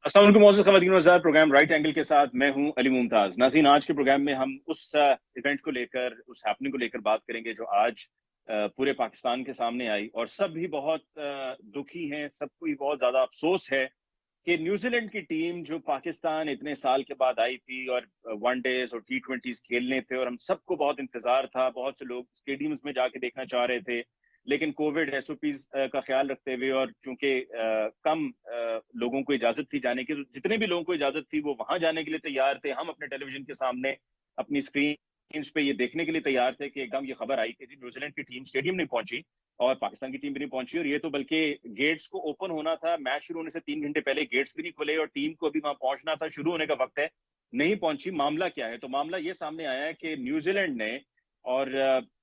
अस्सलाम वालेकुम मौजूद ख़वातीन और हज़रात, प्रोग्राम राइट एंगल के साथ मैं हूं अली मुमताज। नाज़रीन, आज के प्रोग्राम में हम उस इवेंट को लेकर, उस हैपनिंग को लेकर बात करेंगे जो आज पूरे पाकिस्तान के सामने आई और सब भी बहुत दुखी हैं। सबको ही बहुत ज़्यादा अफसोस है कि न्यूजीलैंड की टीम जो पाकिस्तान इतने साल के बाद आई थी और वनडेज और T20s खेलने थे और हम सबको बहुत इंतजार था, बहुत से लोग स्टेडियम्स में जाके देखना चाह रहे थे, लेकिन कोविड SOPs का ख्याल रखते हुए और चूंकि कम लोगों को इजाजत थी जाने की, तो जितने भी लोगों को इजाजत थी वो वहां जाने के लिए तैयार थे। हम अपने टेलीविजन के सामने अपनी स्क्रीन पे ये देखने के लिए तैयार थे कि एकदम ये खबर आई कि जी न्यूजीलैंड की टीम स्टेडियम नहीं पहुंची और पाकिस्तान की टीम भी नहीं पहुंची, और ये तो बल्कि गेट्स को ओपन होना था, मैच शुरू होने से 3 घंटे पहले गेट्स भी नहीं खुले और टीम को भी वहां पहुंचना था, शुरू होने का वक्त है, नहीं पहुंची। मामला क्या है? तो मामला ये सामने आया है कि न्यूजीलैंड ने, और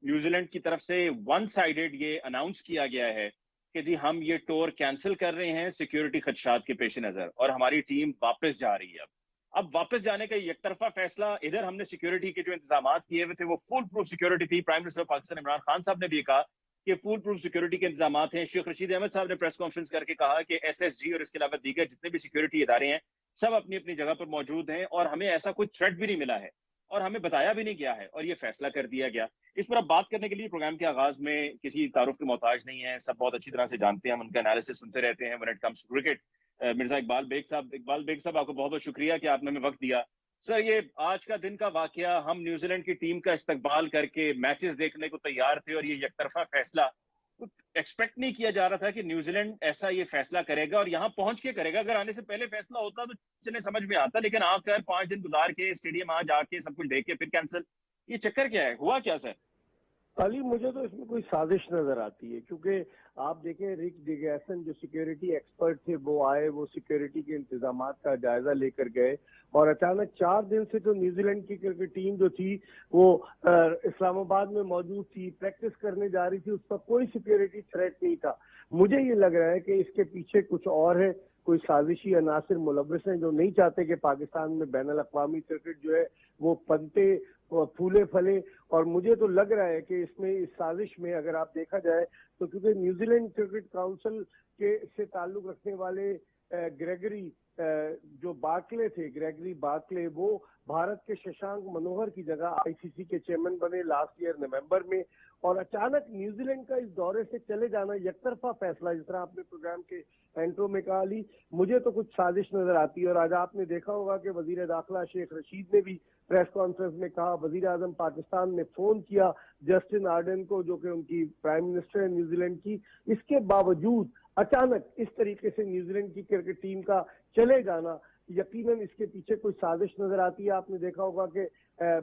न्यूजीलैंड की तरफ से वन साइडेड ये अनाउंस किया गया है कि जी हम ये टूर कैंसिल कर रहे हैं सिक्योरिटी खदशात के पेश नजर और हमारी टीम वापस जा रही है। अब वापस जाने का एक तरफा फैसला, इधर हमने सिक्योरिटी के जो इंतजाम किए हुए थे वो फुल प्रूफ सिक्योरिटी थी। Prime minister of Pakistan Imran Khan साहब ने भी कहा कि फुल प्रूफ सिक्योरिटी के इंतजाम हैं। शेख रशीद अहमद साहब ने प्रेस कॉन्फ्रेंस करके कहा कि SSG और इसके अलावा दीगर जितने भी सिक्योरिटी इदारे हैं सब अपनी अपनी जगह पर मौजूद हैं और हमें ऐसा कोई थ्रेट भी नहीं मिला है और हमें बताया भी नहीं गया है और ये फैसला कर दिया गया। इस पर अब बात करने के लिए प्रोग्राम के आगाज में किसी तारुफ के मोहताज नहीं है, सब बहुत अच्छी तरह से जानते हैं, हम उनका एनालिसिस सुनते रहते हैं when it comes to cricket. Mirza Iqbal Baig साहब, आपको बहुत बहुत शुक्रिया कि आपने हमें वक्त दिया। सर, ये आज का दिन का वाकया, हम न्यूजीलैंड की टीम का इस्तकबाल करके मैचेस देखने को तैयार थे और ये एकतरफा फैसला, एक्सपेक्ट नहीं किया जा रहा था कि न्यूजीलैंड ऐसा ये फैसला करेगा और यहाँ पहुंच के करेगा। अगर आने से पहले फैसला होता तो चले समझ में आता, लेकिन आकर 5 दिन गुजार के स्टेडियम आ जाके सब कुछ देख के फिर कैंसिल, ये चक्कर क्या है? हुआ क्या सर? अली, मुझे तो इसमें कोई साजिश नजर आती है, क्योंकि आप देखें रिक डिगैसन जो सिक्योरिटी एक्सपर्ट थे वो आए, वो सिक्योरिटी के इंतजाम का जायजा लेकर गए और अचानक 4 दिन से तो न्यूजीलैंड की क्रिकेट टीम जो थी वो इस्लामाबाद में मौजूद थी, प्रैक्टिस करने जा रही थी, उस पर कोई सिक्योरिटी थ्रेट नहीं था। मुझे ये लग रहा है कि इसके पीछे कुछ और है, कोई साजिशी अनासिर मुलव्वस हैं जो नहीं चाहते कि पाकिस्तान में बैनुल अक़वामी क्रिकेट जो है वो पनते फूले फले। और मुझे तो लग रहा है कि इसमें, इस साजिश में अगर आप देखा जाए तो, क्योंकि न्यूजीलैंड क्रिकेट काउंसिल के से ताल्लुक रखने वाले ग्रेगरी जो बार्कले थे, ग्रेगरी बार्कले, वो भारत के शशांक मनोहर की जगह ICC के चेयरमैन बने लास्ट ईयर नवंबर में। और अचानक न्यूजीलैंड का इस दौरे से चले जाना, एकतरफा फैसला, जिस तरह आपने प्रोग्राम के एंट्रो में कहा ली, मुझे तो कुछ साजिश नजर आती है। और आज आपने देखा होगा कि वजीर दाखिला शेख रशीद ने भी प्रेस कॉन्फ्रेंस में कहा, वजीर आजम पाकिस्तान ने फोन किया जस्टिन आर्डन को जो कि उनकी प्राइम मिनिस्टर है न्यूजीलैंड की। इसके बावजूद अचानक इस तरीके से न्यूजीलैंड की क्रिकेट टीम का चले जाना, यकीनन इसके पीछे कोई साजिश नजर आती है। आपने देखा होगा कि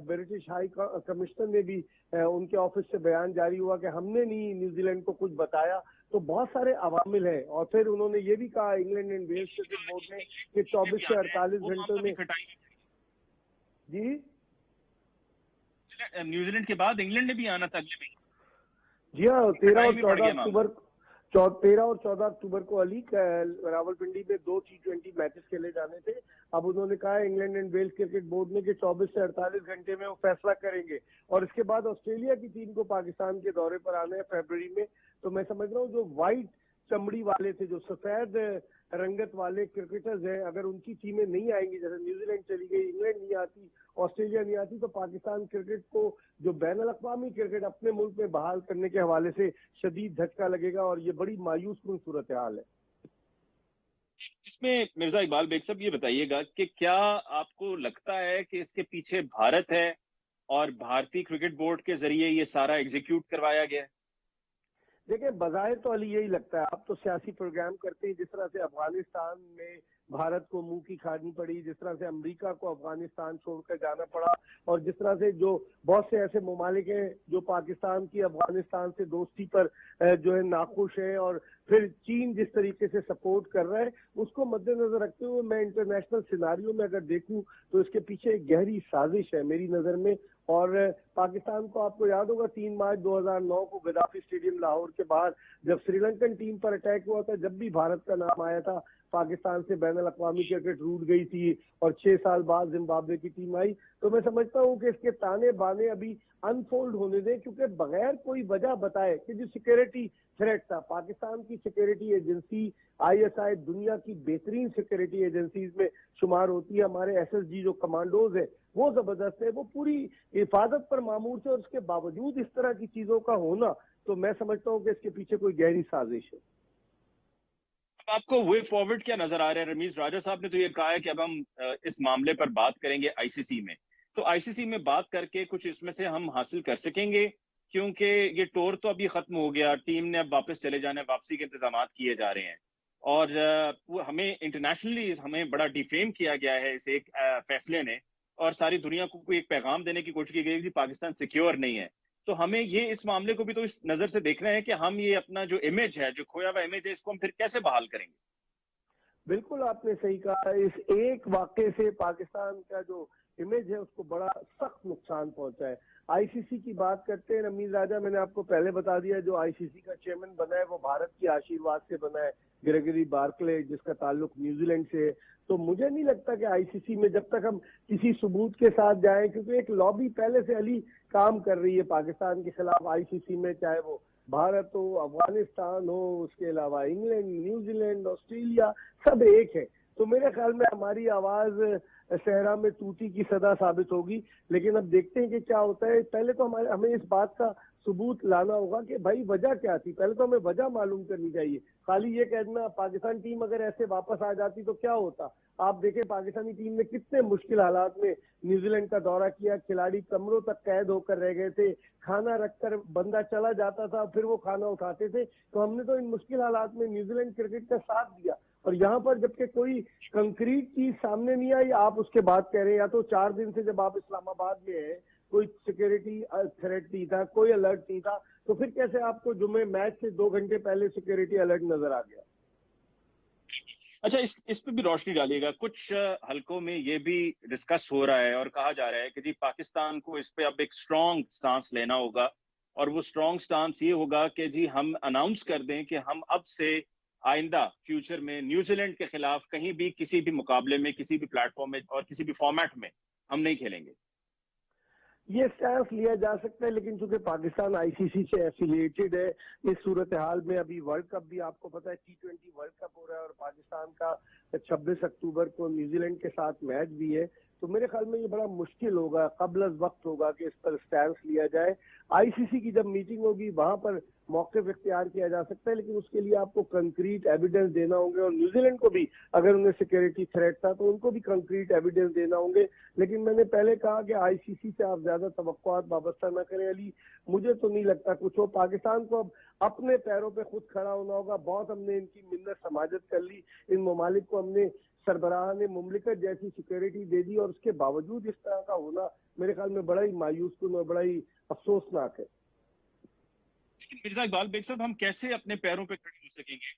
ब्रिटिश हाई कमिश्नर ने भी, उनके ऑफिस से बयान जारी हुआ कि हमने नहीं न्यूजीलैंड को कुछ बताया। तो बहुत सारे अवामिल हैं। और फिर उन्होंने ये भी कहा England and Wales Cricket Board ने कि 24 से 48 घंटों में। जी, न्यूजीलैंड के बाद इंग्लैंड ने भी आना था अगले महीने। जी हाँ, 13 और 14 अक्टूबर को अली रावलपिंडी में 2 T20 मैचेस खेले जाने थे। अब उन्होंने कहा England and Wales Cricket Board ने कि 24 से 48 घंटे में वो फैसला करेंगे। और इसके बाद ऑस्ट्रेलिया की टीम को पाकिस्तान के दौरे पर आना है फरवरी में। तो मैं समझ रहा हूँ जो व्हाइट चमड़ी वाले थे, जो सफेद रंगत वाले क्रिकेटर्स हैं, अगर उनकी टीमें नहीं आएंगी, जैसे न्यूजीलैंड चली गई, इंग्लैंड नहीं आती, ऑस्ट्रेलिया नहीं आती, तो पाकिस्तान क्रिकेट को जो बैनुल अक़वामी क्रिकेट अपने मुल्क में बहाल करने के हवाले से शदीद झटका लगेगा और ये बड़ी मायूस कुन सूरत हाल है। इसमें मिर्जा इकबाल बेग साहब, ये बताइएगा कि क्या आपको लगता है कि इसके पीछे भारत है और भारतीय क्रिकेट बोर्ड के जरिए ये सारा एग्जीक्यूट करवाया गया है? देखिए, बजाय तो अली यही लगता है। आप तो सियासी प्रोग्राम करते हैं, जिस तरह से अफगानिस्तान में भारत को मुंह की खानी पड़ी, जिस तरह से अमेरिका को अफगानिस्तान छोड़कर जाना पड़ा, और जिस तरह से जो बहुत से ऐसे ममालिक हैं जो पाकिस्तान की अफगानिस्तान से दोस्ती पर जो है नाखुश है, और फिर चीन जिस तरीके से सपोर्ट कर रहा है, उसको मद्देनजर रखते हुए मैं इंटरनेशनल सिनारियो में अगर देखूं तो इसके पीछे एक गहरी साजिश है मेरी नजर में। और पाकिस्तान को, आपको याद होगा 3 मार्च 2009 को गद्दाफी स्टेडियम लाहौर के बाहर जब श्रीलंकन टीम पर अटैक हुआ था, जब भी भारत का नाम आया था पाकिस्तान से बैनुल अक़वामी क्रिकेट रूठ गई थी और 6 साल बाद जिम्बाब्वे की टीम आई। तो मैं समझता हूँ कि इसके ताने बाने अभी अनफोल्ड होने दें, क्योंकि बगैर कोई वजह बताए कि जो सिक्योरिटी थ्रेट था, पाकिस्तान की सिक्योरिटी एजेंसी आईएसआई दुनिया की बेहतरीन सिक्योरिटी एजेंसीज में शुमार होती है। हमारे एसएसजी जो कमांडोज है वो जबरदस्त है, वो पूरी हिफाजत पर मामूर थे, और उसके बावजूद इस तरह की चीजों का होना, तो मैं समझता हूँ कि इसके पीछे कोई गहरी साजिश है। आपको वे फॉरवर्ड क्या नजर आ रहा है? रमीज राजा साहब ने तो ये कहा है कि अब हम इस मामले पर बात करेंगे आईसीसी में, तो आईसीसी में बात करके कुछ इसमें से हम हासिल कर सकेंगे, क्योंकि ये टूर तो अभी खत्म हो गया, टीम ने अब वापस चले जाना है, वापसी के इंतजाम किए जा रहे हैं, और वो हमें इंटरनेशनली हमें बड़ा डिफेम किया गया है इस एक फैसले ने, और सारी दुनिया को एक पैगाम देने की कोशिश की गई कि पाकिस्तान सिक्योर नहीं है। तो हमें ये इस मामले को भी तो इस नजर से देखना है कि हम ये अपना जो इमेज है, जो खोया हुआ इमेज है, इसको हम फिर कैसे बहाल करेंगे। बिल्कुल आपने सही कहा, इस एक वाक़े से पाकिस्तान का जो इमेज है उसको बड़ा सख्त नुकसान पहुंचा है। आईसीसी की बात करते हैं, रमीज राजा, मैंने आपको पहले बता दिया, जो आईसीसी का चेयरमैन बना है वो भारत के आशीर्वाद से बना है, ग्रेगरी बार्कले, जिसका ताल्लुक न्यूजीलैंड से है। तो मुझे नहीं लगता कि आईसीसी में जब तक हम किसी सबूत के साथ जाएं, क्योंकि एक लॉबी पहले से अली काम कर रही है पाकिस्तान के खिलाफ आईसीसी में, चाहे वो भारत हो, अफगानिस्तान हो, उसके अलावा इंग्लैंड, न्यूजीलैंड, ऑस्ट्रेलिया, सब एक है। तो मेरे ख्याल में हमारी आवाज सहरा में तूती की सदा साबित होगी। लेकिन अब देखते हैं कि क्या होता है। पहले तो हमें इस बात का सबूत लाना होगा कि भाई वजह क्या थी, पहले तो हमें वजह मालूम करनी चाहिए। खाली ये कहना पाकिस्तान टीम अगर ऐसे वापस आ जाती तो क्या होता। आप देखें पाकिस्तानी टीम ने कितने मुश्किल हालात में न्यूजीलैंड का दौरा किया, खिलाड़ी कमरों तक कैद होकर रह गए थे, खाना रखकर बंदा चला जाता था, फिर वो खाना उठाते थे। तो हमने तो इन मुश्किल हालात में न्यूजीलैंड क्रिकेट का साथ दिया, और यहाँ पर जबकि कोई कंक्रीट चीज सामने नहीं आई, आप उसके बाद कह रहे हैं, या तो 4 दिन से जब आप इस्लामाबाद में है कोई सिक्योरिटी थ्रेट नहीं था, कोई अलर्ट नहीं था, तो फिर कैसे आपको जुमे मैच से 2 घंटे पहले सिक्योरिटी अलर्ट नजर आ गया। अच्छा, इस पे भी रोशनी डालिएगा। कुछ हलकों में ये भी डिस्कस हो रहा है और कहा जा रहा है कि जी पाकिस्तान को इस पे अब एक स्ट्रॉन्ग स्टांस लेना होगा, और वो स्ट्रॉन्ग स्टांस ये होगा कि जी हम अनाउंस कर दें कि हम अब से आइंदा फ्यूचर में न्यूजीलैंड के खिलाफ कहीं भी किसी भी मुकाबले में, किसी भी प्लेटफॉर्म में और किसी भी फॉर्मेट में हम नहीं खेलेंगे। ये स्टैंस लिया जा सकता है, लेकिन चूंकि पाकिस्तान आईसीसी से एफिलिएटेड है, इस सूरत हाल में अभी वर्ल्ड कप भी आपको पता है, T20 वर्ल्ड कप हो रहा है, और पाकिस्तान का 26 अक्टूबर को न्यूजीलैंड के साथ मैच भी है। तो मेरे ख्याल में ये बड़ा मुश्किल होगा, कबल वक्त होगा कि इस पर स्टैंस लिया जाए। आईसीसी की जब मीटिंग होगी वहां पर मौक़िफ़ इख्तियार किया जा सकता है, लेकिन उसके लिए आपको कंक्रीट एविडेंस देना होंगे, और न्यूजीलैंड को भी अगर उन्हें सिक्योरिटी थ्रेट था तो उनको भी कंक्रीट एविडेंस देना होंगे। लेकिन मैंने पहले कहा कि आईसीसी से आप ज्यादा तवक्कुआत वाबस्ता न करें अली, मुझे तो नहीं लगता कुछ हो। पाकिस्तान को अब अपने पैरों पे खुद खड़ा होना होगा। बहुत हमने इनकी मिन्नत समाजत कर ली, इन ममालिक को हमने सरबराह ने मुमलिकत जैसी सिक्योरिटी दे दी, और उसके बावजूद इस तरह का होना मेरे ख्याल में बड़ा ही मायूस कुन और बड़ा ही अफसोसनाक है। मिर्जा इकबाल बेग साहब, हम कैसे अपने पैरों पे खड़े हो सकेंगे?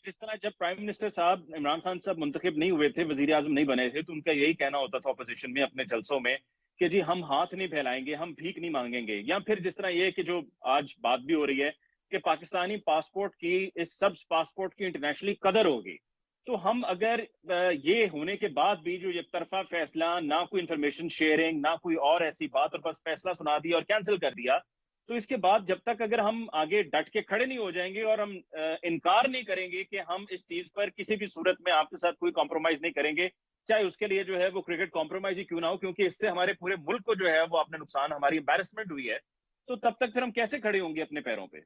जिस तरह जब प्राइम मिनिस्टर साहब इमरान खान साहब मुंतखब नहीं हुए थे, वजीर आजम नहीं बने थे, तो उनका यही कहना होता था अपोजिशन में अपने जलसों में कि जी हम हाथ नहीं फैलाएंगे, हम भीख नहीं मांगेंगे। या फिर जिस तरह ये कि जो आज बात भी हो रही है कि पाकिस्तानी पासपोर्ट की, इस सब पासपोर्ट की इंटरनेशनली कदर होगी। तो हम अगर ये होने के बाद भी जो एक तरफा फैसला, ना कोई इंफॉर्मेशन शेयरिंग, ना कोई और ऐसी बात, और बस फैसला सुना दिया और कैंसिल कर दिया, तो इसके बाद जब तक अगर हम आगे डट के खड़े नहीं हो जाएंगे और हम इनकार नहीं करेंगे कि हम इस चीज पर किसी भी सूरत में आपके साथ कोई कॉम्प्रोमाइज नहीं करेंगे, चाहे उसके लिए जो है वो क्रिकेट कॉम्प्रोमाइज ही क्यों ना हो, क्योंकि इससे हमारे पूरे मुल्क को जो है वो अपने नुकसान, हमारी एम्बैरेसमेंट हुई है, तो तब तक फिर हम कैसे खड़े होंगे अपने पैरों पे?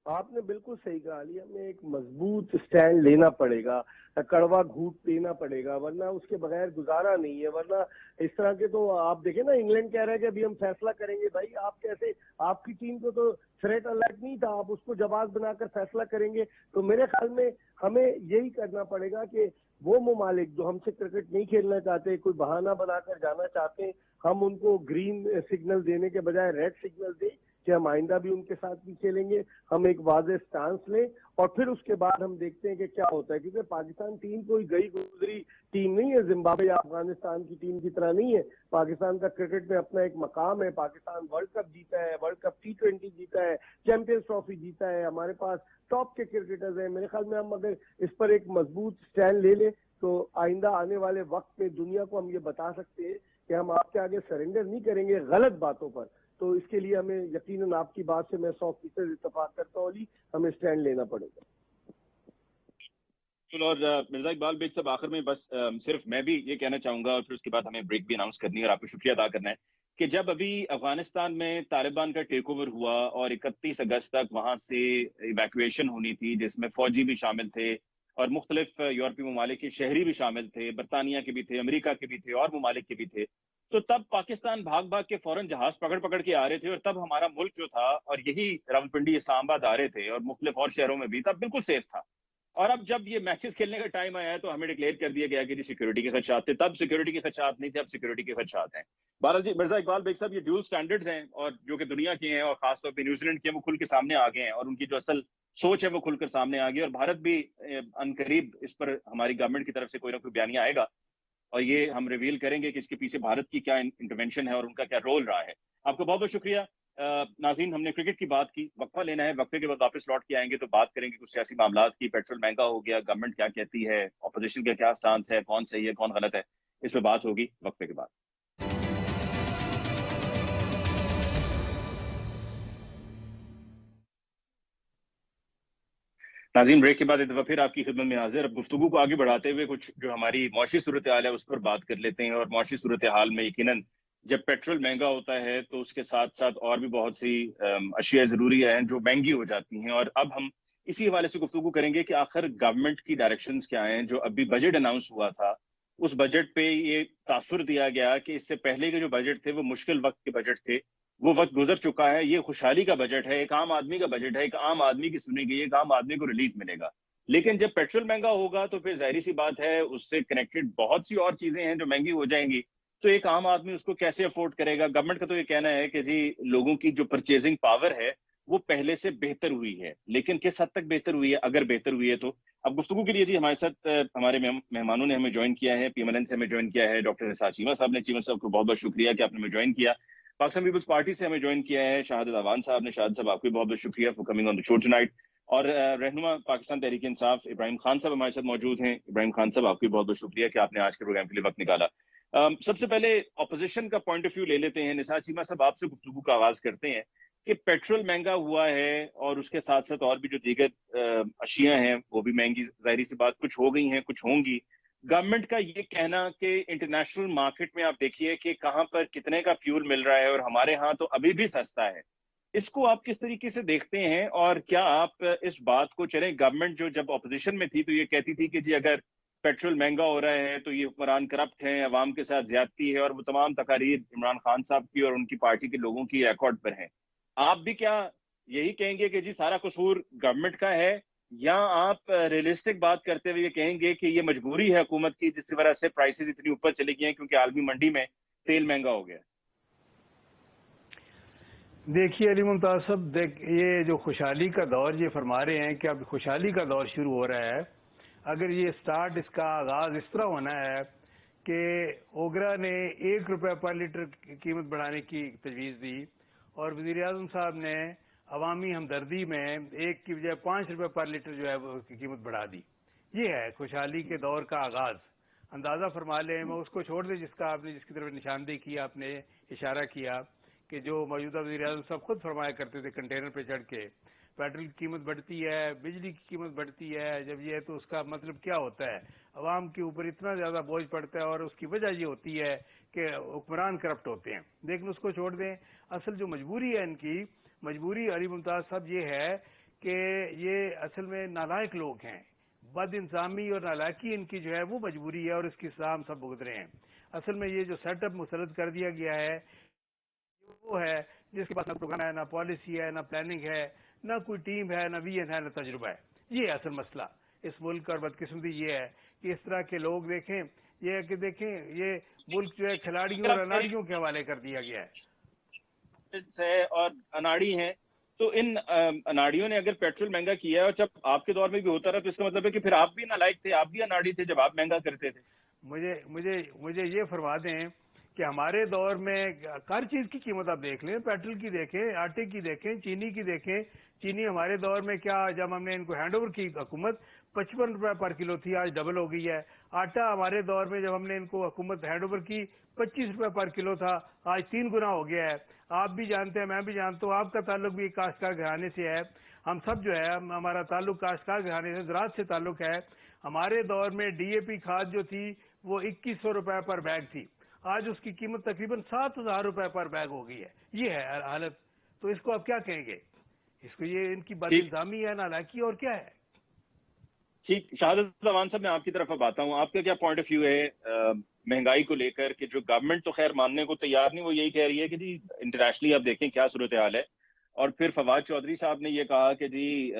आपने बिल्कुल सही कहा अली, हमें एक मजबूत स्टैंड लेना पड़ेगा, कड़वा घूंट देना पड़ेगा, वरना उसके बगैर गुजारा नहीं है। वरना इस तरह के तो आप देखें ना, इंग्लैंड कह रहा है कि अभी हम फैसला करेंगे। भाई आप कैसे, आपकी टीम को तो थ्रेट अलर्ट नहीं था, आप उसको जवाब बनाकर फैसला करेंगे। तो मेरे ख्याल में हमें यही करना पड़ेगा कि वो ममालिक जो हमसे क्रिकेट नहीं खेलना चाहते, कोई बहाना बनाकर जाना चाहते हैं, हम उनको ग्रीन सिग्नल देने के बजाय रेड सिग्नल दें, कि हम आइंदा भी उनके साथ भी खेलेंगे, हम एक वाज़ेह स्टांस लें और फिर उसके बाद हम देखते हैं कि क्या होता है, क्योंकि पाकिस्तान टीम कोई गई गुजरी टीम नहीं है, जिम्बाब्वे या अफगानिस्तान की टीम की तरह नहीं है। पाकिस्तान का क्रिकेट में अपना एक मकाम है, पाकिस्तान वर्ल्ड कप जीता है, वर्ल्ड कप T20 जीता है, चैंपियंस ट्रॉफी जीता है, हमारे पास टॉप के क्रिकेटर्स हैं। मेरे ख्याल में हम अगर इस पर एक मजबूत स्टैंड ले लें तो आइंदा आने वाले वक्त में दुनिया को हम ये बता सकते हैं कि हम आपके आगे सरेंडर नहीं करेंगे गलत बातों पर। तो इसके लिए हमें यकीनन आपकी बात से मैं 100% इत्तेफाक करता हूँ, हमें स्टैंड लेना पड़ेगा। और मिर्जा इकबाल बेग साहब, आखिर में बस सिर्फ मैं भी ये कहना चाहूंगा और फिर उसके बाद हमें ब्रेक भी अनाउंस करनी है और आपको शुक्रिया अदा करना है कि जब अभी अफगानिस्तान में तालिबान का टेक ओवर हुआ और 31 अगस्त तक वहां से इवैक्यूएशन होनी थी, जिसमें फौजी भी शामिल थे और मुख्तलिफ यूरोपीय ममालिक के शहरी भी शामिल थे, बरतानिया के भी थे, अमेरिका के भी थे और ममालिक के भी थे। तो तब पाकिस्तान भाग भाग के फौरन जहाज पकड़ पकड़ के आ रहे थे और तब हमारा मुल्क जो था और यही रावलपिंडी इस्लामाबाद आ रहे थे और मुख्तलिफ और शहरों में भी, तब बिल्कुल सेफ था। और अब जब ये मैचेस खेलने का टाइम आया है तो हमें डिक्लेयर कर दिया गया कि जी सिक्योरिटी के खदशात थे। तब सिक्योरिटी के खदशात नहीं थे, अब सिक्योरिटी के खदशात हैं। बहरहाल जी, मिर्जा इकबाल बेग साहब, ये ड्यूल स्टैंडर्ड्स हैं और जो कि दुनिया के हैं और खासतौर पर न्यूजीलैंड के, वो खुल के सामने आ गए हैं और उनकी जो असल सोच है वो खुलकर सामने आ गई। और भारत भी अनकरीब इस पर हमारी गवर्नमेंट की तरफ से कोई ना कोई बयानिया आएगा और ये हम रिवील करेंगे कि इसके पीछे भारत की क्या इंटरवेंशन है और उनका क्या रोल रहा है। आपको बहुत बहुत शुक्रिया। नाज़रीन, हमने क्रिकेट की बात की, वक्फा लेना है, वक्फे के बाद वापस लौट के आएंगे तो बात करेंगे कुछ सियासी मामलात की। पेट्रोल महंगा हो गया, गवर्नमेंट क्या कहती है, ऑपोजिशन का क्या स्टांस है, कौन सही है कौन गलत है, इस पर बात होगी वक्फे के बाद। नाज़रीन, ब्रेक के बाद एक दफा फिर आपकी खिदमत में हाजिर। अब गुफ्तगू को आगे बढ़ाते हुए कुछ जो हमारी मौशी सूरत हाल है उस पर बात कर लेते हैं। और मौशी सूरत हाल में यकीनन जब पेट्रोल महंगा होता है तो उसके साथ साथ और भी बहुत सी अशिया जरूरी हैं जो महंगी हो जाती हैं। और अब हम इसी हवाले से गुफ्तगू करेंगे कि आखिर गवर्नमेंट की डायरेक्शंस क्या हैं। जो अभी बजट अनाउंस हुआ था, उस बजट पे ये तासुर दिया गया कि इससे पहले के जो बजट थे वो मुश्किल वक्त के बजट थे, वो वक्त गुजर चुका है। ये खुशहाली का बजट है, एक आम आदमी का बजट है, एक आम आदमी की सुनी गई, एक आम आदमी को रिलीफ मिलेगा। लेकिन जब पेट्रोल महंगा होगा तो फिर जाहिर सी बात है उससे कनेक्टेड बहुत सी और चीजें हैं जो महंगी हो जाएंगी। तो एक आम आदमी उसको कैसे अफोर्ड करेगा? गवर्नमेंट का तो ये कहना है कि जी लोगों की जो परचेजिंग पावर है वो पहले से बेहतर हुई है, लेकिन किस हद तक बेहतर हुई है, अगर बेहतर हुई है तो। अब गुफ्तगू के लिए जी हमारे साथ हमारे मेहमानों ने हमें ज्वाइन किया है। पीएमएलएन से हमें ज्वाइन किया है डॉक्टर निसार चीमा साहब ने। चीमा साहब को बहुत बहुत शुक्रिया कि आपने हमें ज्वाइन किया। पाकिस्तान पीपल्स पार्टी से हमें ज्वाइन किया है शाहादत अवान साहब ने। शाहादत साहब, आपको भी बहुत बहुत शुक्रिया for coming on the show tonight. और रहनुमा पाकिस्तान तहरीक इंसाफ इब्राहिम खान साहब हमारे साथ मौजूद हैं। इब्राहिम खान साहब, आपको भी बहुत बहुत शुक्रिया कि आपने आज के प्रोग्राम के लिए वक्त निकाला। सबसे पहले ऑपोजिशन का पॉइंट ऑफ व्यू ले लेते हैं। निसार चीमा साहब, आपसे गुफ्तगू का आगाज करते हैं कि पेट्रोल महंगा हुआ है और उसके साथ साथ और भी जो दीगर अशिया हैं वो भी महंगी, जाहिर सी बात, कुछ हो गई हैं कुछ होंगी। गवर्नमेंट का ये कहना कि इंटरनेशनल मार्केट में आप देखिए कि कहां पर कितने का फ्यूल मिल रहा है और हमारे यहाँ तो अभी भी सस्ता है, इसको आप किस तरीके से देखते हैं? और क्या आप इस बात को, चलें गवर्नमेंट जो जब ऑपोजिशन में थी तो ये कहती थी कि जी अगर पेट्रोल महंगा हो रहा है तो ये हुक्मरान करप्ट हैं, अवाम के साथ ज्यादती है, और वो तमाम तकारीर इमरान खान साहब की और उनकी पार्टी के लोगों की रिकॉर्ड पर हैं। आप भी क्या यही कहेंगे कि जी सारा कसूर गवर्नमेंट का है, या आप रियलिस्टिक बात करते हुए ये कहेंगे कि ये मजबूरी है हुकूमत की जिस वजह से प्राइसेस इतनी ऊपर चली गई हैं क्योंकि आलमी मंडी में तेल महंगा हो गया? देखिए अली मुमताज साहब, ये जो खुशहाली का दौर ये फरमा रहे हैं कि अब खुशहाली का दौर शुरू हो रहा है। अगर ये स्टार्ट, इसका आगाज इस तरह होना है कि ओगरा ने 1 रुपये पर लीटर कीमत बढ़ाने की तजवीज़ दी और वज़ीर आज़म साहब ने अवामी हमदर्दी में 1 की बजाय 5 रुपये पर लीटर जो है वो कीमत बढ़ा दी। ये है खुशहाली के दौर का आगाज। अंदाजा फरमा लें, मैं उसको छोड़ दें जिसका आपने, जिसकी तरफ निशानदेही की, आपने इशारा किया कि जो मौजूदा वज़ीर आज़म साहब खुद फरमाया करते थे कंटेनर पे चढ़ के, पेट्रोल की कीमत बढ़ती है, बिजली की कीमत बढ़ती है, जब ये तो उसका मतलब क्या होता है, अवाम के ऊपर इतना ज्यादा बोझ पड़ता है और उसकी वजह ये होती है कि हुक्मरान करप्ट होते हैं। लेकिन उसको छोड़ दें, असल जो मजबूरी है इनकी, मजबूरी अली मुमताज साहब ये है कि ये असल में नालायक लोग हैं, बद इंसामी और नालायकी इनकी जो है वो मजबूरी है और इसकी सजा हम सब भुगत रहे हैं। असल में ये जो सेटअप मुसरद कर दिया गया है वो है जिसके पास ना प्रोग्राम है, ना पॉलिसी है, ना प्लानिंग है, ना कोई टीम है, ना विजन है, ना तजुर्बा है। ये असल मसला इस मुल्क और बदकिस्मती ये है कि इस तरह के लोग देखें, ये कि देखें ये मुल्क जो है खिलाड़ियों और अनाड़ियों के हवाले कर दिया गया है। है और अनाड़ी हैं, तो इन अनाड़ियों ने अगर पेट्रोल महंगा किया है और जब आपके दौर में भी होता रहा, तो इसका मतलब है कि फिर आप भी नालायक थे, आप भी अनाड़ी थे जब आप महंगा करते थे। मुझे मुझे मुझे ये फरमा दें कि हमारे दौर में हर चीज की कीमत आप देख लें, पेट्रोल की देखें, आटे की देखें, चीनी की देखें। चीनी हमारे दौर में क्या, जब हमने इनको हैंडओवर की हुकूमत 55 रुपए पर किलो थी, आज डबल हो गई है। आटा हमारे दौर में जब हमने इनको हुकूमत हैंडओवर की 25 रुपए पर किलो था, आज 3 गुना हो गया है। आप भी जानते हैं, मैं भी जानता हूँ, आपका ताल्लुक भी काश्तकार घराने से है। हम सब जो है, हमारा ताल्लुक काश्तकार घराने से, ज़राअत से ताल्लुक है। हमारे दौर में डीएपी खाद जो थी वो 2100 रुपए पर बैग थी, आज उसकी कीमत तकरीबन 7000 रुपए पर बैग हो गई है। ये है हालत। तो इसको आप क्या कहेंगे? इसको ये इनकी बदइल्जामी है, नालायकी, और क्या है? ठीक, शहादत अमान साहब, मैं आपकी तरफ अब आता हूँ। आपका क्या पॉइंट ऑफ व्यू है महंगाई को लेकर? कि जो गवर्नमेंट तो खैर मानने को तैयार नहीं, वो यही कह रही है कि जी इंटरनेशनली आप देखें क्या सूरत हाल है। और फिर फवाद चौधरी साहब ने ये कहा कि जी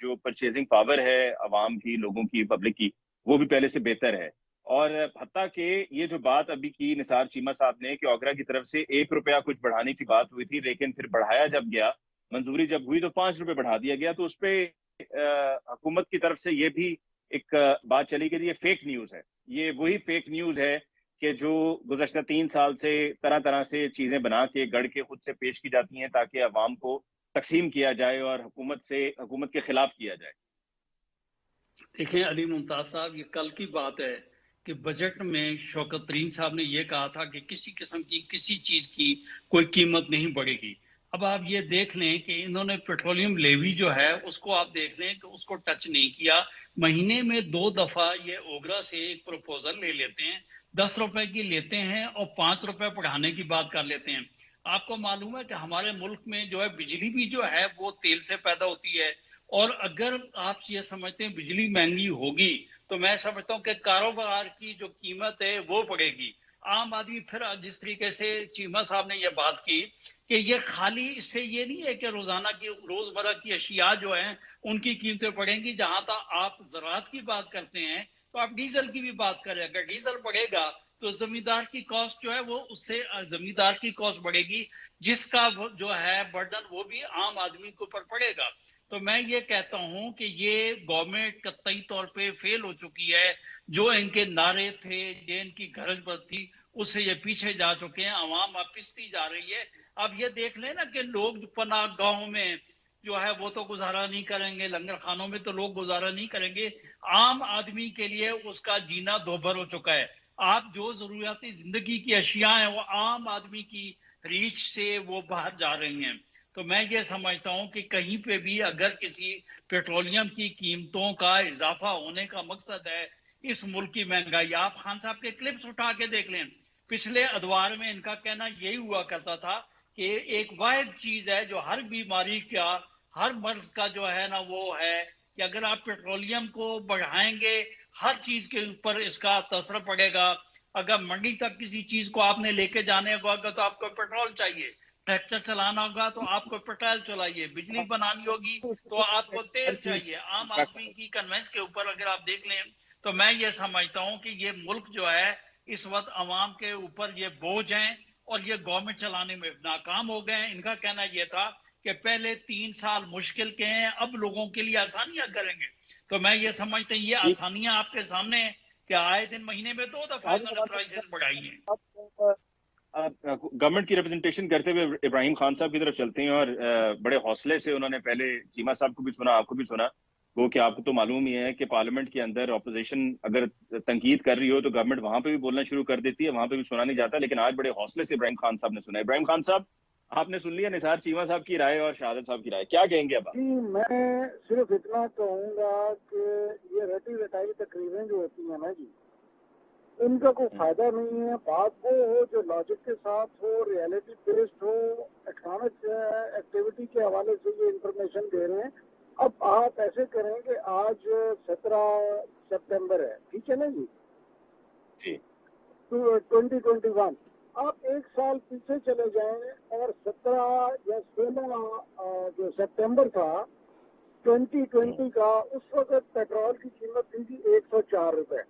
जो परचेजिंग पावर है अवाम की, लोगों की, पब्लिक की, वो भी पहले से बेहतर है। और हत्ता कि ये जो बात अभी की निसार चीमा साहब ने कि ओगरा की तरफ से 1 रुपया कुछ बढ़ाने की बात हुई थी, लेकिन फिर बढ़ाया जब गया, मंजूरी जब हुई तो 5 रुपए बढ़ा दिया गया, तो उस पर हुकूमत की तरफ से ये भी एक बात चली कि ये फेक न्यूज है। ये वही फेक न्यूज है कि जो गुज़श्ता 3 साल से तरह तरह से चीजें बना के गढ़ के खुद से पेश की जाती हैं ताकि अवाम को तकसीम किया जाए और हुकूमत के खिलाफ किया जाए। देखें अली मुमताज साहब, ये कल की बात है कि बजट में शौकत तरीन साहब ने यह कहा था कि किसी किस्म की किसी चीज की कोई कीमत नहीं बढ़ेगी। अब आप ये देख लें कि इन्होंने पेट्रोलियम लेवी जो है उसको आप देख लें कि उसको टच नहीं किया। महीने में 2 दफा ये ओगरा से एक प्रपोजल ले लेते हैं, 10 रुपए की लेते हैं और 5 रुपए बढ़ाने की बात कर लेते हैं। आपको मालूम है कि हमारे मुल्क में जो है बिजली भी जो है वो तेल से पैदा होती है, और अगर आप ये समझते हैं बिजली महंगी होगी तो मैं समझता हूँ कि कारोबार की जो कीमत है वो बढ़ेगी। आम आदमी, फिर जिस तरीके से चीमा साहब ने ये बात की कि ये खाली इससे ये नहीं है कि रोजाना की रोजमर्रा की अशिया जो है उनकी कीमतें बढ़ेंगी। जहां तक आप ज़राअत की बात करते हैं तो आप डीजल की भी बात करें, अगर डीजल बढ़ेगा तो जमींदार की कॉस्ट जो है वो उससे जमींदार की कॉस्ट बढ़ेगी, जिसका जो है बर्डन वो भी आम आदमी के ऊपर पड़ेगा। तो मैं ये कहता हूं कि ये गवर्नमेंट कतई तौर पे फेल हो चुकी है। जो इनके नारे थे, जो इनकी गरज पर थी, उससे ये पीछे जा चुके हैं। आवाम अब पिसती जा रही है। अब ये देख लेना कि लोग पनाह गांव में जो है वो तो गुजारा नहीं करेंगे, लंगर खानों में तो लोग गुजारा नहीं करेंगे। आम आदमी के लिए उसका जीना दोभर हो चुका है। आप जो जरूरियाती जिंदगी की अशिया हैं वो आम आदमी की रीच से वो बाहर जा रही हैं। तो मैं ये समझता हूं कि कहीं पे भी अगर किसी पेट्रोलियम की कीमतों का इजाफा होने का मकसद है इस मुल्क की महंगाई, आप खान साहब के क्लिप्स उठा के देख लें। पिछले अदवार में इनका कहना यही हुआ करता था कि एक वाहिद चीज है जो हर बीमारी का, हर मर्ज का जो है ना वो है कि अगर आप पेट्रोलियम को बढ़ाएंगे हर चीज के ऊपर इसका असर पड़ेगा। अगर मंडी तक किसी चीज को आपने लेके जाने होगा तो आपको पेट्रोल चाहिए, ट्रैक्टर चलाना होगा तो आपको पेट्रोल चलाइए, बिजली बनानी होगी तो आपको तेल चाहिए। आम आदमी की कन्वेंस के ऊपर अगर आप देख लें तो मैं ये समझता हूं कि ये मुल्क जो है इस वक्त अवाम के ऊपर ये बोझ है और ये गवर्नमेंट चलाने में नाकाम हो गए हैं। इनका कहना यह था कि पहले 3 साल मुश्किल के हैं, अब लोगों के लिए आसानियां करेंगे। तो मैं ये समझता हूँ ये आसानियां आपके सामने है कि आए दिन महीने में 2 दफा इन्होंने प्राइसेस बढ़ाई हैं। गवर्नमेंट की रिप्रेजेंटेशन करते हुए इब्राहिम खान साहब की तरफ चलते हैं, और बड़े हौसले से उन्होंने पहले चीमा साहब को भी सुना, आपको भी सुना। वो कि आपको तो मालूम ही है कि पार्लियामेंट के अंदर ऑपोजिशन अगर तनकीद कर रही हो तो गवर्नमेंट वहां पे भी बोलना शुरू कर देती है, वहां पे भी सुना नहीं जाता। लेकिन आज बड़े हौसले से इब्राहिम खान साहब ने सुना। इब्राहिम खान साहब, आपने सुन लिया निसार चीमा साहब की राय और शहादत साहब की राय, क्या कहेंगे अब? जी, मैं सिर्फ इतना कहूंगा कि ये रटी रटाई तकरीरें जो होती हैं ना जी, इनका कोई फायदा नहीं है। बात वो हो जो लॉजिक के साथ हो, रियलिटी बेस्ड हो, इकोनॉमिक एक्टिविटी के हवाले से ये इंफॉर्मेशन दे रहे हैं। अब आप ऐसे करें कि आज 17 सितंबर है, ठीक है ना जी, 2021। आप एक साल पीछे चले जाएं और 17 या 16 जो सितंबर था 2020 का, उस वक्त पेट्रोल की कीमत थी 104 रुपए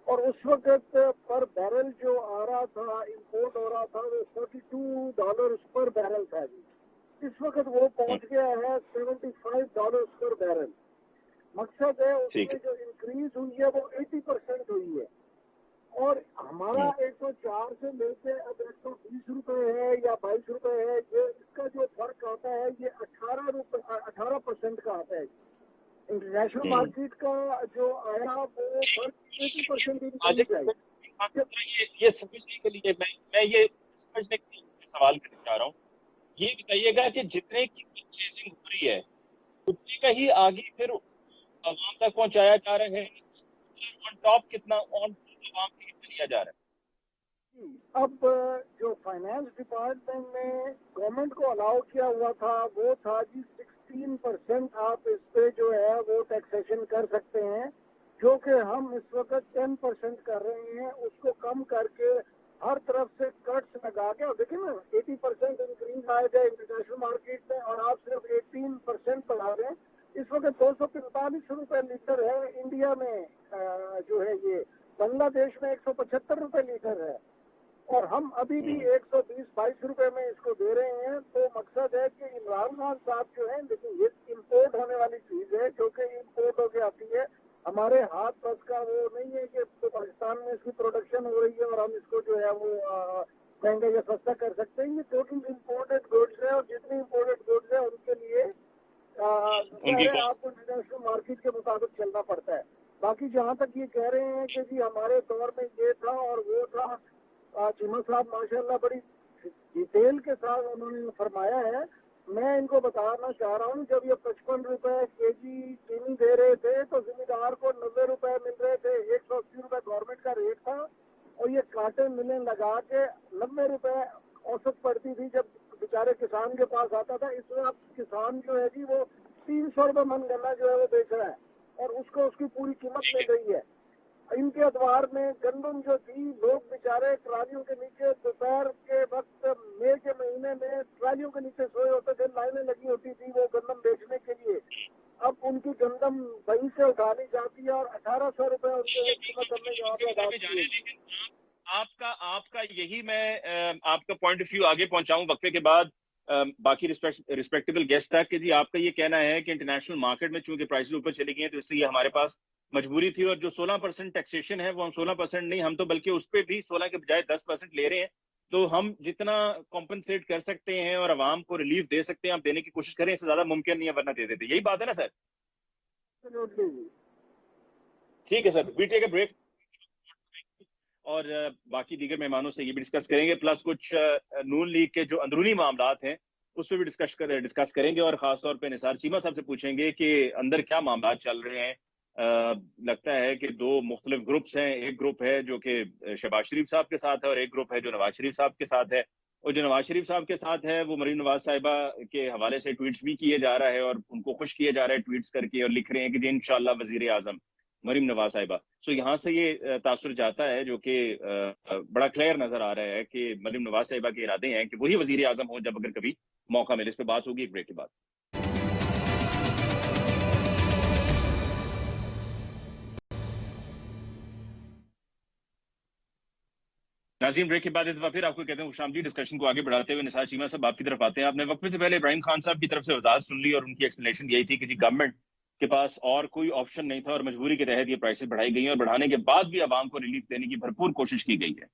और उस वक्त पर बैरल जो आ रहा था, इंपोर्ट हो रहा था, वो $42 पर बैरल था जी। इस वक्त वो पहुंच गया है $75 पर बैरल। मकसद है उसमें जो इंक्रीज हुई है वो 80% हुई है। और हमारा 104 से लेके अब 120 रुपए है या 22 रुपए है, ये इसका जो फर्क आता है ये 18% का आता है। इंटरनेशनल मार्केट का जो आया वो फर्क 80% इंक्रीज है। ये समझने के लिए मैं ये समझने के लिए सवाल करना चाह रहा हूँ। ये बताइएगा कि जितने की परचेजिंग हो रही है उतने का ही आगे फिर आवाम तक पहुंचाया जा रहा है, ऑन टॉप कितना आवाम से कितना लिया जा रहा है? अब जो फाइनेंस डिपार्टमेंट ने गवर्नमेंट को अलाउ किया हुआ था वो था जी 16% आप इस पे जो है वो टैक्सेशन कर सकते हैं, जो कि हम इस वक्त 10% कर रहे हैं। उसको कम करके हर तरफ से कट्स लगा के, और देखिए ना 80% इंक्रीज आएगा इंटरनेशनल मार्केट में और आप सिर्फ 18% बढ़ा रहे हैं। इस वक्त 245 रुपए लीटर है इंडिया में, जो है ये बांग्लादेश में 175 रुपए लीटर है, और हम अभी भी 120-22 रुपए में इसको दे रहे हैं। तो मकसद है कि इमरान खान साहब जो है, लेकिन ये इम्पोर्ट होने वाली चीज है, जो कि इम्पोर्ट होके आती है, हमारे हाथ बस का वो नहीं है कि तो पाकिस्तान में इसकी प्रोडक्शन हो रही है और हम इसको जो है वो महंगा या सस्ता कर सकते हैं। ये टोटल इम्पोर्टेड गुड्स है और जितने इम्पोर्टेड गुड्स है उनके लिए आपको इंटरनेशनल मार्केट के मुताबिक चलना पड़ता है। बाकी जहाँ तक ये कह रहे हैं कि जी हमारे दौर में ये था और वो था, चीमा साहब माशाल्लाह बड़ी डिटेल के साथ उन्होंने फरमाया है। मैं इनको बताना चाह रहा हूँ, जब ये 55 रुपए केजी चीनी दे रहे थे तो जिम्मेदार को 90 रुपए मिल रहे थे, 180 रुपए गवर्नमेंट का रेट था, और ये कांटे मिलें लगा के 90 रुपए औसत पड़ती थी जब बेचारे किसान के पास आता था। इसमें अब किसान जो है जी वो 300 रुपए मन गन्ना जो है वो बेच रहा है और उसको उसकी पूरी कीमत मिल रही है। इनके अखबार में गंदम जो थी, लोग बेचारे ट्रालियों के नीचे दोपहर के वक्त मई के महीने में ट्रालियों के नीचे सोए होते थे, लाइनें लगी होती थी वो गंदम बेचने के लिए। अब उनकी गंदम वहीं से उठा ली जाती है और 1800 रुपए उनके कीमत हमने यहाँ पे अदा की है। आपका यही मैं आपका पॉइंट ऑफ व्यू आगे पहुंचाऊं वक्फे के बाद बाकी रिस्पेक्टेबल गेस्ट तक कि जी आपका ये कहना है कि इंटरनेशनल मार्केट में चूंकि प्राइसेस ऊपर चली गई हैं तो इसलिए हमारे पास मजबूरी थी, और जो 16% टैक्सेशन है वो हम 16% नहीं, हम तो बल्कि उस पर भी 16 के बजाय 10% ले रहे हैं। तो हम जितना कॉम्पनसेट कर सकते हैं और आवाम को रिलीफ दे सकते हैं आप देने की कोशिश करें, इससे ज्यादा मुमकिन नहीं है, वरना दे देते। यही बात है ना सर? ठीक है sir, we take a break और बाकी दीगर मेहमानों से ये भी डिस्कस करेंगे, प्लस कुछ नून लीग के जो अंदरूनी मामलात हैं उस पर भी डिस्कस करेंगे, और खासतौर पे निसार चीमा साहब से पूछेंगे कि अंदर क्या मामला चल रहे हैं। लगता है कि दो मुख्तलिफ ग्रुप्स हैं, एक ग्रुप है जो कि शहबाज शरीफ साहब के साथ है और एक ग्रुप है जो नवाज शरीफ साहब के साथ है। और जो नवाज शरीफ साहब के साथ है वो मरीम नवाज साहिबा के हवाले से ट्वीट्स भी किए जा रहा है और उनको खुश किया जा रहा है ट्वीट्स करके, और लिख रहे हैं कि जी इंशाल्लाह वजीर आजम मरीम नवाज साहिबा। सो यहाँ से ये तासुर जाता है जो कि बड़ा क्लियर नजर आ रहा है कि मरीम नवाज साहिबा के इरादे हैं कि वही वजीर आजम हो जब अगर कभी मौका मिले। इस पर बात होगी एक ब्रेक के बाद। नाज़रीन, ब्रेक के बाद एक बार फिर आपको कहते हैं खुशामदीद। डिस्कशन को आगे बढ़ाते हुए निसार चीमा साहब आपकी तरफ आते हैं। आपने वक्फे से पहले इब्राहिम खान साहब की तरफ से वजाहत सुन ली और उनकी एक्सप्लेनेशन यही थी कि जी गवर्नमेंट के पास और कोई ऑप्शन नहीं था और मजबूरी के तहत ये प्राइसेस बढ़ाई गई हैं, और बढ़ाने के बाद भी आवाम को रिलीफ देने की भरपूर कोशिश की गई है।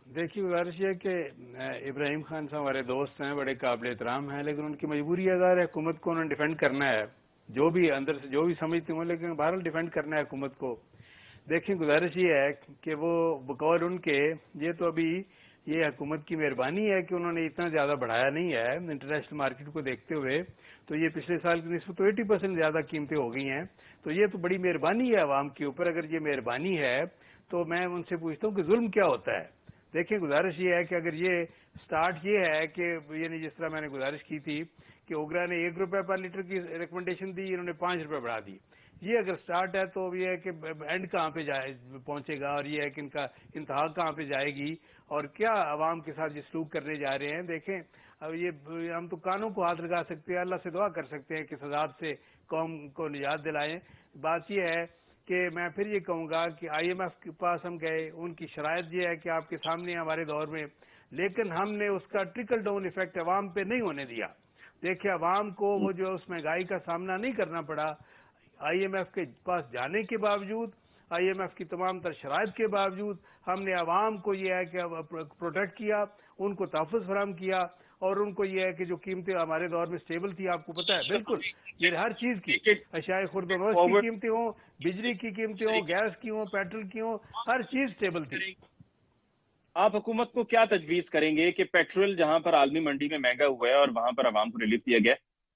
देखिए, गुजारिश है कि इब्राहिम खान साहब हमारे दोस्त हैं, बड़े काबिल एहतराम हैं, लेकिन उनकी मजबूरी अगर है, हुकूमत को उन्होंने डिफेंड करना है, जो भी अंदर से जो भी समझते हों, लेकिन बहरहाल डिफेंड करना है हुकूमत को। देखिए, गुजारिश ये है कि वो बकौल उनके, ये तो अभी ये हुकूमत की मेहरबानी है कि उन्होंने इतना ज्यादा बढ़ाया नहीं है इंटरनेशनल मार्केट को देखते हुए, तो ये पिछले साल की निस्बत तो 80% ज्यादा कीमतें हो गई हैं, तो ये तो बड़ी मेहरबानी है आवाम के ऊपर। अगर ये मेहरबानी है तो मैं उनसे पूछता हूँ कि जुल्म क्या होता है। देखिए, गुजारिश ये है कि अगर ये स्टार्ट ये है कि यानी जिस तरह मैंने गुजारिश की थी कि ओगरा ने 1 रुपए पर लीटर की रिकमेंडेशन दी, इन्होंने 5 रुपए बढ़ा दी, ये अगर स्टार्ट है तो ये है कि एंड कहाँ पे पहुंचेगा, और ये है कि इनका इंतहा कहाँ पे जाएगी और क्या आवाम के साथ ये सलूक करने जा रहे हैं। देखें, अब ये हम तो कानों को हाथ लगा सकते हैं, अल्लाह से दुआ कर सकते हैं कि सजाद से कौम को निजात दिलाएं। बात यह है कि मैं फिर ये कहूँगा कि IMF के पास हम गए, उनकी शराइत ये है कि आपके सामने हमारे दौर में, लेकिन हमने उसका ट्रिकल डाउन इफेक्ट अवाम पे नहीं होने दिया। देखिए अवाम को वो जो उस महंगाई का सामना नहीं करना पड़ा, IMF के पास जाने के बावजूद, IMF की तमाम तर शराइत के बावजूद हमने अवाम को यह है कि प्रोटेक्ट किया, उनको तहफ़्फ़ुज़ फराहम किया, और उनको यह है कि जो कीमतें हमारे दौर में स्टेबल थी, आपको पता है बिल्कुल, ये हर चीज़ की, अशाए खुर्दनोश की कीमतें हों, बिजली की कीमतें हों, गैस की हों, पेट्रोल की हों, हर चीज़ स्टेबल थी। आप हुकूमत को क्या तजवीज़ करेंगे कि पेट्रोल जहां पर आलमी मंडी में महंगा हुआ है और वहां पर आवाम को रिलीफ दिया गया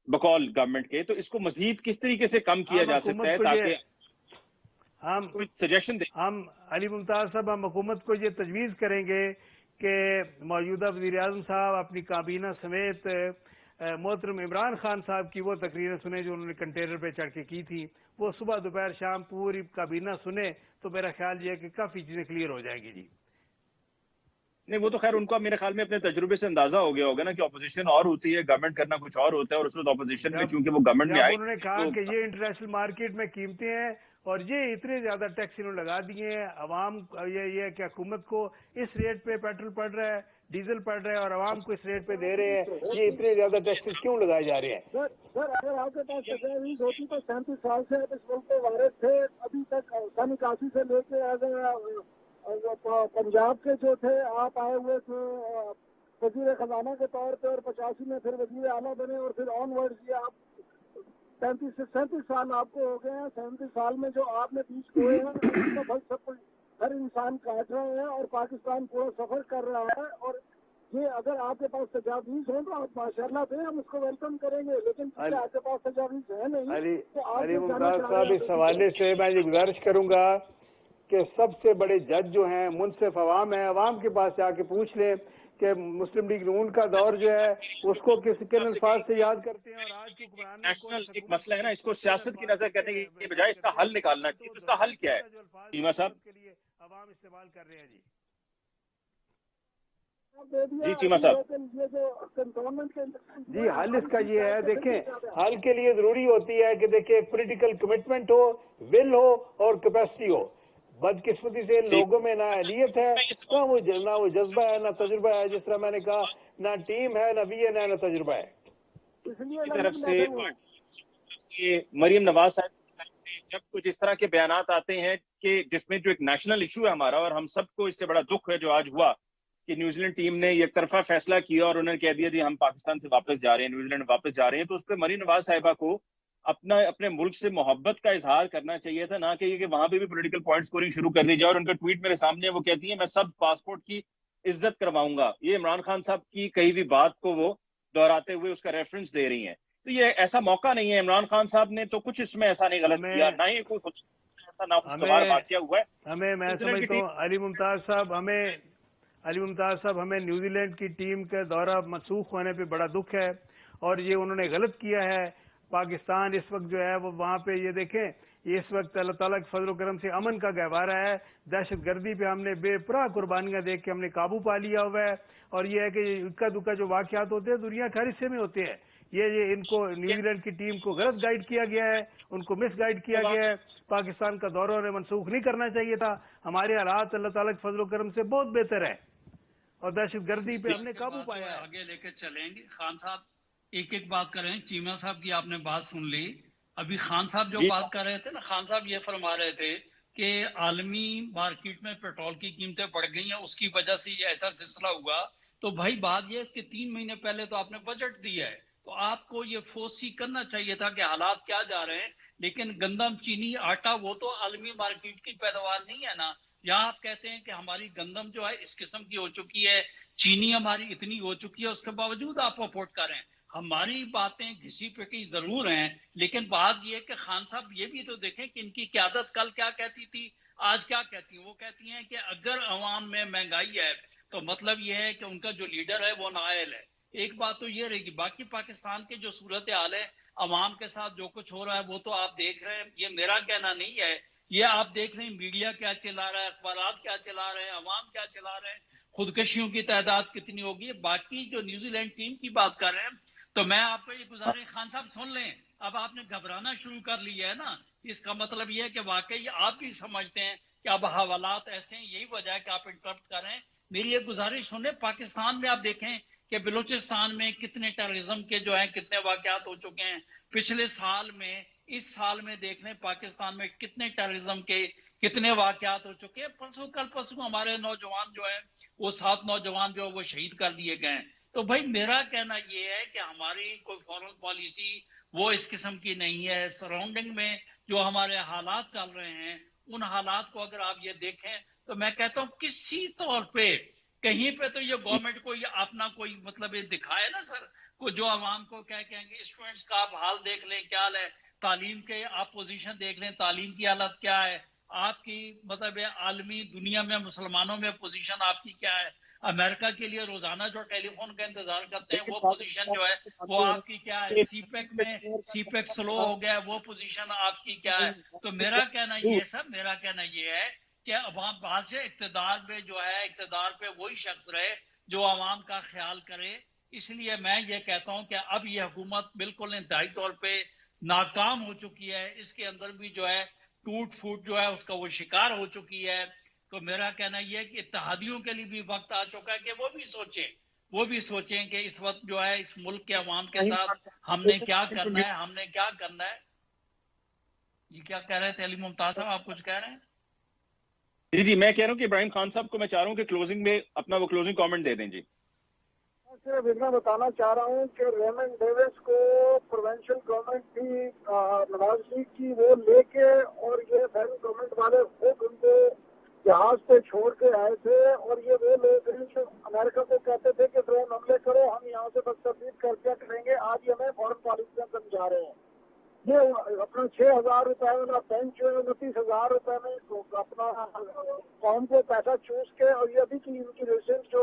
बकौल गवर्नमेंट के, तो इसको मजीद किस तरीके से कम किया जा सकता है ताकि हम कुछ सजेशन दें? हम अली मुमताज साहब, हम हुकूमत को ये तजवीज़ करेंगे कि मौजूदा वज़ीर आज़म साहब अपनी काबीना समेत मोहतरम इमरान खान साहब की वो तकरीरें सुने जो उन्होंने कंटेनर पे चढ़ के की थी, वो सुबह दोपहर शाम पूरी काबीना सुने, तो मेरा ख्याल ये है कि काफ़ी चीज़ें क्लियर हो जाएंगी जी। नहीं, वो तो खैर उनको मेरे ख्याल में अपने तजुर्बे से अंदाजा हो गया होगा ना कि ऑपोजिशन और होती है, गवर्नमेंट करना कुछ और होता है, और उस वक्त ऑपोजिशन में चूंकि वो गवर्नमेंट में आई, उन्होंने कहा तो कि ये इंटरनेशनल मार्केट में कीमतें हैं और ये इतने ज्यादा टैक्स इन्होंने लगा दिए हैं, अवाम ये कि हुकूमत को इस रेट पे पेट्रोल पड़ रहा है, डीजल पड़ रहा है और अवाम को इस रेट पे दे रहे हैं, ये इतने ज्यादा टैक्सेस क्यों लगाए जा रहे हैं? सर अगर आपके पास तजावीज़ होती तो 37 साल से इस मुल्क में वारिस थे, अभी तक सन 81 से लेके अगर पंजाब के जो थे आप आए हुए थे वजीर खजाना के तौर पे, और 85 में फिर वजीर आला बने, और फिर ऑनवर्ड्स ये आप 35 से 37 साल आपको हो गए हैं। 37 साल में जो आपने बीच हुए हैं उसका फल सब कुछ हर इंसान काट रहे हैं और पाकिस्तान पूरा सफर कर रहा है। और ये अगर आपके पास तजावीज़ हो तो आप माशाल्लाह दें, हम उसको वेलकम करेंगे, लेकिन आपके पास तजावीज़ है नहीं तो अली मुमताज साहब, इस हवाले से मैं ये गुजारिश करूंगा कि सबसे बड़े जज जो हैं मुनसिफ अवाम है, अवाम के पास जाके पूछ लें कि मुस्लिम लीग नून का दौर जो है उसको किन अल्फाज से याद करते हैं, और आज के हुक्मरान नेशनल एक मसला है ना, इसको सियासत की नजर करने की बजाय इसका हल निकालना चाहिए। इसका हल क्या है चीमा साहब? के लिए अवाम इस्तेमाल कर रहे हैं जी। जी चीमा साहब। जी हल इसका ये है, देखें हल के लिए जरूरी होती है कि देखिए पॉलिटिकल कमिटमेंट हो, विल हो और कैपेसिटी हो। बदकिस्मती से लोगों में ना अहलियत है, ना वो जज्बा है, ना तजुर्बा है। जिस तरह मैंने कहा, ना टीम है, ना विजन है, ना तजुर्बा है। की तरफ से मरीम नवाज साहब की तरफ से जब कुछ इस तरह के बयानात आते हैं कि जिसमें जो एक नेशनल इशू है हमारा, और हम सबको इससे बड़ा दुख है जो आज हुआ कि न्यूजीलैंड टीम ने एक तरफा फैसला किया और उन्होंने कह दिया जी हम पाकिस्तान से वापस जा रहे हैं, न्यूजीलैंड वापस जा रहे हैं, तो उस पर मरीम नवाज साहिबा को अपने मुल्क से मोहब्बत का इजहार करना चाहिए था, ना कि वहां पे भी पॉलिटिकल पॉइंट स्कोरिंग शुरू कर दी जाए। और उनका ट्वीट मेरे सामने है, वो कहती है मैं सब पासपोर्ट की इज्जत करवाऊंगा। ये इमरान खान साहब की कही भी बात को वो दोहराते हुए उसका रेफरेंस दे रही हैं। तो ये ऐसा मौका नहीं है, इमरान खान साहब ने तो कुछ इसमें ऐसा नहीं गलत किया, ना ही कोई ऐसा नाखुशगवार वाकया हुआ है। मैं समझता हूँ अली मुमताज साहब, हमें न्यूजीलैंड की टीम का दौरा मनसूख होने पे बड़ा दुख है, और ये उन्होंने गलत किया है। पाकिस्तान इस वक्त जो है वो वहाँ पे, ये देखें ये इस वक्त अल्लाह ताला के फजल करम से अमन का गहवारा है। दहशत गर्दी पे हमने बेपरा कुर्बानियां देख के हमने काबू पा लिया हुआ है, और ये है कि इक्का दुक्का जो वाकयात होते हैं दुनिया के हर हिस्से में होते हैं। ये इनको न्यूजीलैंड की टीम को गलत गाइड किया गया है, उनको मिस गाइड किया गया है। पाकिस्तान का दौरा उन्हें मनसूख नहीं करना चाहिए था। हमारे हालात अल्लाह ताला के फजल करम से बहुत बेहतर है और दहशत गर्दी पे हमने काबू पाया है। आगे लेके चलेंगे। खान साहब एक एक बात करें। चीमा साहब की आपने बात सुन ली। अभी खान साहब जो बात कर रहे थे ना, खान साहब ये फरमा रहे थे कि आलमी मार्केट में पेट्रोल की कीमतें बढ़ गई हैं, उसकी वजह से ऐसा सिलसिला हुआ। तो भाई बात यह कि 3 महीने पहले तो आपने बजट दिया है, तो आपको ये फोर्सी करना चाहिए था कि हालात क्या जा रहे हैं। लेकिन गंदम, चीनी, आटा वो तो आलमी मार्केट की पैदावार नहीं है ना। यहाँ आप कहते हैं कि हमारी गंदम जो है इस किस्म की हो चुकी है, चीनी हमारी इतनी हो चुकी है, उसके बावजूद आप अफोर्ड कर रहे हैं। हमारी बातें घिसी पिटी जरूर हैं, लेकिन बात यह कि खान साहब ये भी तो देखें कि इनकी क्यादत कल क्या कहती थी, आज क्या कहती है। वो कहती हैं कि अगर अवाम में महंगाई है तो मतलब यह है कि उनका जो लीडर है वो नाअहल है। एक बात तो ये रहेगी। बाकी पाकिस्तान के जो सूरत हाल है, अवाम के साथ जो कुछ हो रहा है वो तो आप देख रहे हैं। ये मेरा कहना नहीं है, ये आप देख रहे हैं मीडिया क्या चला रहा है, अखबार क्या चला रहे हैं, अवाम क्या चला रहे हैं, खुदकशियों की तादाद कितनी होगी। बाकी जो न्यूजीलैंड टीम की बात कर रहे हैं, तो मैं आपको ये गुजारिश, खान साहब सुन लें, अब आपने घबराना शुरू कर लिया है ना इसका मतलब यह है कि वाकई आप भी समझते हैं कि अब हवालात ऐसे हैं, यही वजह है कि आप इंटरप्ट कर रहे हैं। मेरी एक गुजारिश सुने, पाकिस्तान में आप देखें कि बलूचिस्तान में कितने टेररिज्म के जो है कितने वाकयात हो चुके हैं पिछले साल में, इस साल में देख लें पाकिस्तान में कितने टेररिज्म के कितने वाकयात हो चुके हैं। कल परसों हमारे नौजवान जो है वो 7 नौजवान जो है वो शहीद कर दिए गए हैं। तो भाई मेरा कहना ये है कि हमारी कोई फॉरेन पॉलिसी वो इस किस्म की नहीं है। सराउंडिंग में जो हमारे हालात चल रहे हैं उन हालात को अगर आप ये देखें तो मैं कहता हूं किसी तौर पे कहीं पे तो ये गवर्नमेंट को ये अपना कोई मतलब ये दिखाए ना सर, को जो आवाम को क्या कहेंगे, स्टूडेंट्स का आप हाल देख लें क्या हाल है, तालीम के आप पोजीशन देख लें तालीम की हालत क्या है, आपकी मतलब आलमी दुनिया में मुसलमानों में पोजीशन आपकी क्या है, अमेरिका के लिए रोजाना जो टेलीफोन का इंतजार करते हैं वो पोजीशन जो है वो आपकी क्या है, सीपेक में सीपेक स्लो हो गया वो पोजीशन आपकी क्या है। तो मेरा कहना ये सब, मेरा कहना ये है कि अवाम बाहर से इक्तदार में जो है इक्तदार पे वही शख्स रहे जो अवाम का ख्याल करे। इसलिए मैं ये कहता हूं कि अब ये हुकूमत बिल्कुल इंतहाई तौर पे नाकाम हो चुकी है, इसके अंदर भी जो है टूट फूट जो है उसका वो शिकार हो चुकी है। तो मेरा कहना यह है कि इत्तेहादियों के लिए भी वक्त आ चुका है कि वो भी सोचें कि इस वक्त जो है इस मुल्क के अवाम के साथ हमने क्या करना है, हमने क्या करना है। ये क्या कह रहे थे अली मुमताज साहब, आप कुछ कह रहे हैं? जी जी, मैं कह रहा हूँ कि इब्राहिम खान साहब को मैं चाह रहा हूँ कि क्लोजिंग में अपना वो क्लोजिंग कमेंट दे दें। जी सिर्फ इतना बताना चाह रहा हूँ कि रेमंड डेविस को प्रोविंशियल गवर्नमेंट थी नवाज शरीफ की, वो लेके और ये फेडरल गवर्नमेंट वाले खुद उनको जहाज पे छोड़ के आए थे। और ये वो लोग जो अमेरिका को कहते थे कि ड्रोन हमले करो, हम यहाँ से बदतमीज कर क्या करेंगे, आज ये हमें फॉरेन पॉलिसी समझा रहे हैं। ये अपना 6,000 रुपए वाला बेंच जो है 29,000 रुपए में अपना कौम को पैसा चूस के, और ये अभी की इनकी रिसेंट जो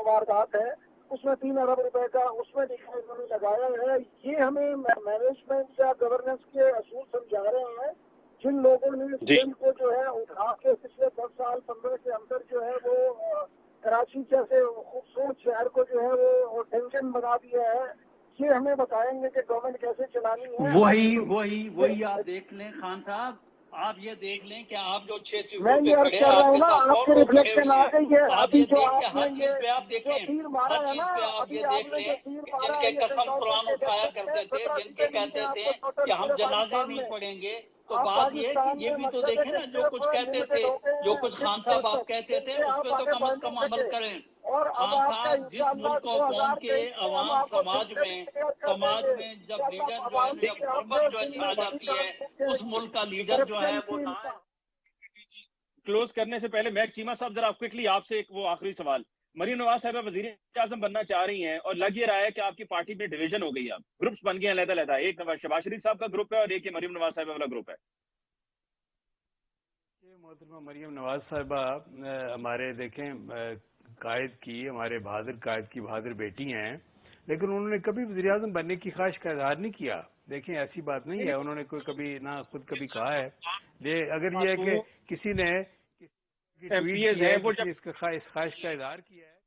वारदात है उसमें 3 अरब रुपए का उसमें इन्होंने लगाया है। ये हमें मैनेजमेंट या गवर्नेंस के असूल समझा रहे हैं। जिन लोगों ने इस बिल को जो है उठा के पिछले 10 साल 15 के अंदर जो है वो कराची जैसे खूबसूरत शहर को जो है वो टेंशन बना दिया है, ये हमें बताएंगे कि गवर्नमेंट कैसे चलानी है। वही आप देख लें खान साहब, आप ये देख लें कि आप जो 6 सीटों मैं पे ये खड़े कर हैं रहा हूँ आपके ना, साथ आपके कौन लोग खड़े रिफ्लेक्शन हुए आ हैं, गई है। आप अभी ये जो देख के आपने हर चीज ये पे आप जो देखें, तीर मारा हर है चीज ना, पे आप अभी ये देख आपने जो लें तीर कि मारा जिनके है ये कसम कुरान के उठाया डेस्क करते में थे, 17 जिनके सीटें कहते मिली थे आपको टोटल कि हम पूरे जनाजे पाकिस्तान नहीं में। पढ़ेंगे, तो आप बात ये है पाकिस्तान कि ये में भी तो मकसद है देखें कि ना, जो कुछ सिर्फ कहते थे, लिमिटेड हो गए जो हैं कुछ खान साहब आप कहते थे जिनसे उस आप पर तो आगे कम बढ़ से नहीं कम अमल सके। करें। और अब खान आपका साहब, जिस इंशाअल्लाह मुल्क और कौम के 2023 में हम अवाम आपको समाज में कर समाज देंगे में कि जब लीडर अल्लाह जो है आवाम जब देखिए आप गुर्बत जो है दुनिया छा में बड़ी जाती है, उस मुल्क का लीडर जो है करप्शन वो की ना है। क्लोज करने से पहले मैं चीमा साहब जरा क्विकली आपसे एक वो आखिरी सवाल, मरीम नवाज साहब वजीर आजम बनना चाह रही हैं और लग ये रहा है कि आपकी पार्टी में डिवीजन हो गई है, अब ग्रुप्स बन गए हैं अलग-अलग, एक नवाज शहबाज शरीफ साहब का ग्रुप है और एक मरीम नवाज साहब वाला ग्रुप है। मोहतरमा मरीम नवाज साहिबा हमारे देखें कायद की, हमारे बहादुर कायद की बहादुर बेटी हैं, लेकिन उन्होंने कभी वज़ीर आज़म बनने की ख्वाहिश का इजहार नहीं किया। देखें ऐसी बात नहीं है, उन्होंने कोई कभी ना खुद कभी कहा है। अगर ये है कि किसी ने ट्वीट किया है, किसी ने इसका ख्वाहिश का इजहार किया है,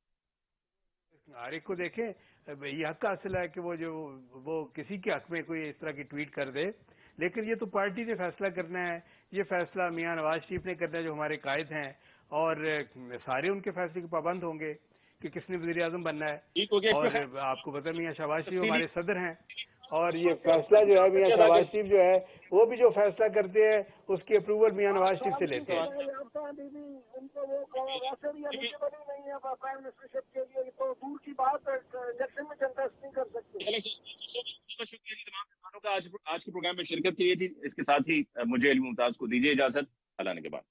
हर एक को देखें ये हक हासिल है कि वो किसी के हक में कोई इस तरह की ट्वीट कर दे, लेकिन ये तो पार्टी ने फैसला करना है। ये फैसला मियां नवाज शरीफ ने करना है जो हमारे कायद हैं, और सारे उनके फैसले के पाबंद होंगे कि किसने वज़ीर आज़म बनना है। और आपको पता है मियां शहबाज शरीफ हमारे सदर हैं, और ये फैसला जो है मियां शहबाज शरीफ जो है वो भी जो फैसला करते हैं उसकी अप्रूवल मियां नवाज शरीफ से लेते हैं। उनको वो वैसे भी एलिजिबल ही नहीं है प्राइम मिनिस्टरशिप के लिए, तो दूर की बात इलेक्शन में कंटेस्ट नहीं कर सकते। शुक्रिया तमाम मेहमानों का आज के प्रोग्राम में शिरकत के लिए। जी इसके साथ ही मुझे अली मुमताज को दीजिए इजाजत, अल्लाह ने के बाद।